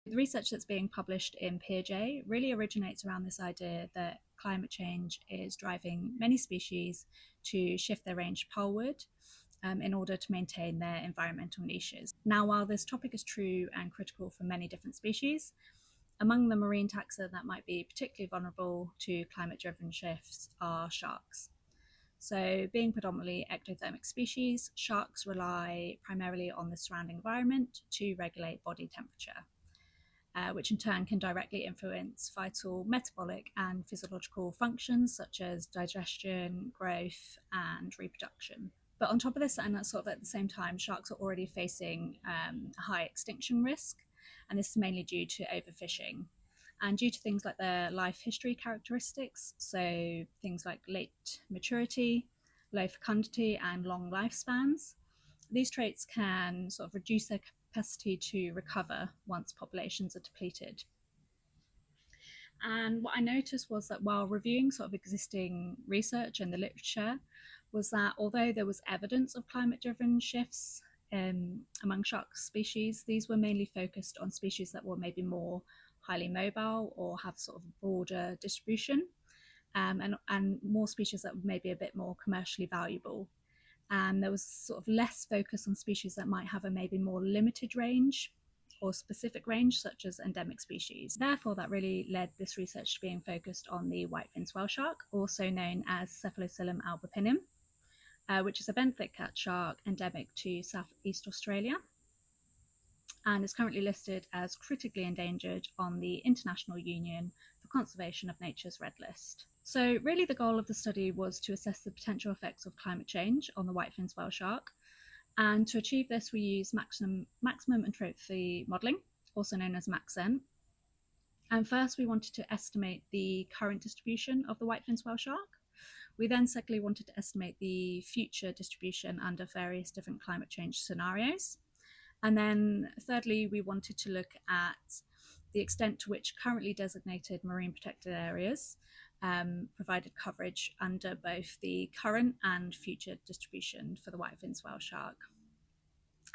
The research that's being published in PeerJ really originates around this idea that climate change is driving many species to shift their range poleward in order to maintain their environmental niches. Now, while this topic is true and critical for many different species, among the marine taxa that might be particularly vulnerable to climate-driven shifts are sharks. So, being predominantly ectothermic species, sharks rely primarily on the surrounding environment to regulate body temperature, which in turn can directly influence vital metabolic and physiological functions such as digestion, growth, and reproduction. But on top of this, and at the same time, sharks are already facing a high extinction risk, and this is mainly due to overfishing. And due to things like their life history characteristics, so things like late maturity, low fecundity, and long lifespans, these traits can sort of reduce their capacity to recover once populations are depleted. And what I noticed was that while reviewing sort of existing research and the literature, was that although there was evidence of climate-driven shifts among shark species, these were mainly focused on species that were maybe more highly mobile or have sort of a broader distribution, and more species that were maybe a bit more commercially valuable. And there was sort of less focus on species that might have a maybe more limited range or specific range, such as endemic species. Therefore, that really led this research to being focused on the whitefin swell shark, also known as Cephalocilum albopinum, which is a benthic cat shark endemic to southeast Australia, and is currently listed as critically endangered on the International Union for Conservation of Nature's Red List. So really the goal of the study was to assess the potential effects of climate change on the whitefin swell shark. And to achieve this, we use maximum entropy modelling, also known as MaxEnt. And first, we wanted to estimate the current distribution of the whitefin swell shark. We then secondly wanted to estimate the future distribution under various different climate change scenarios. And then thirdly, we wanted to look at the extent to which currently designated marine protected areas provided coverage under both the current and future distribution for the whitefin swell shark.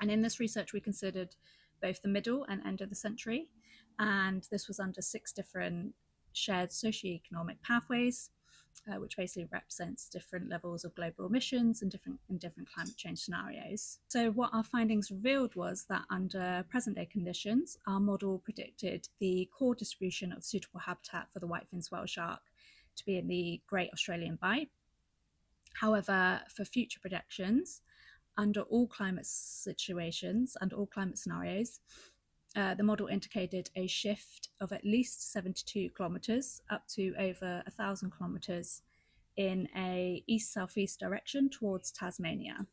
And in this research, we considered both the middle and end of the century, and this was under 6 different shared socioeconomic pathways, which basically represents different levels of global emissions and different climate change scenarios. So what our findings revealed was that under present day conditions, our model predicted the core distribution of suitable habitat for the whitefin swell shark to be in the Great Australian Bight. However, for future projections, under all climate situations, under all climate scenarios, the model indicated a shift of at least 72 kilometres up to over 1,000 kilometres in a east-southeast direction towards Tasmania.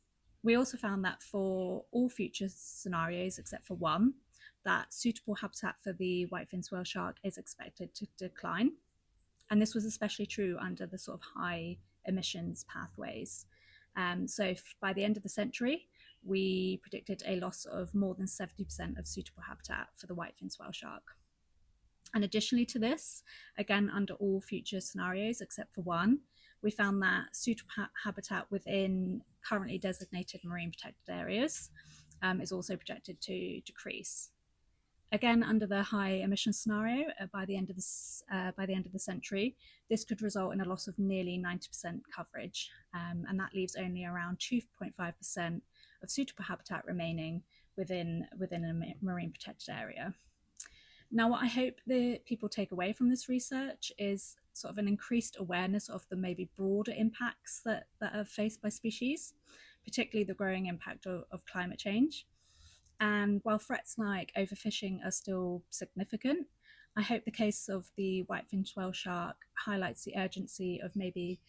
We also found that for all future scenarios except for one, that suitable habitat for the whitefin swell shark is expected to decline. And this was especially true under the sort of high emissions pathways. So by the end of the century, we predicted a loss of more than 70% of suitable habitat for the whitefin swell shark. And additionally to this, again, under all future scenarios except for one, we found that suitable habitat within currently designated marine protected areas is also projected to decrease. Again, under the high emission scenario, by the end of the century, this could result in a loss of nearly 90% coverage, and that leaves only around 2.5% of suitable habitat remaining within a marine protected area. Now, what I hope that people take away from this research is sort of an increased awareness of the maybe broader impacts that are faced by species, particularly the growing impact of climate change. And while threats like overfishing are still significant, I hope the case of the whitefin swell shark highlights the urgency of maybe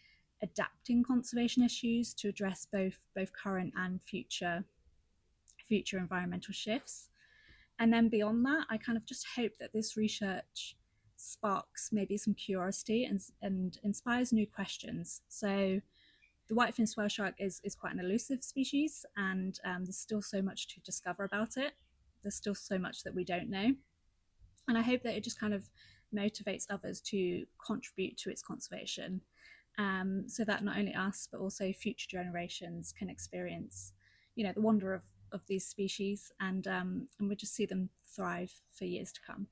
adapting conservation issues to address both current and future environmental shifts. And then beyond that, I kind of just hope that this research sparks maybe some curiosity and inspires new questions. So the whitefin swell shark is quite an elusive species, and there's still so much to discover about it. There's still so much that we don't know. And I hope that it just kind of motivates others to contribute to its conservation, so that not only us, but also future generations can experience, the wonder of of these species, and we just see them thrive for years to come.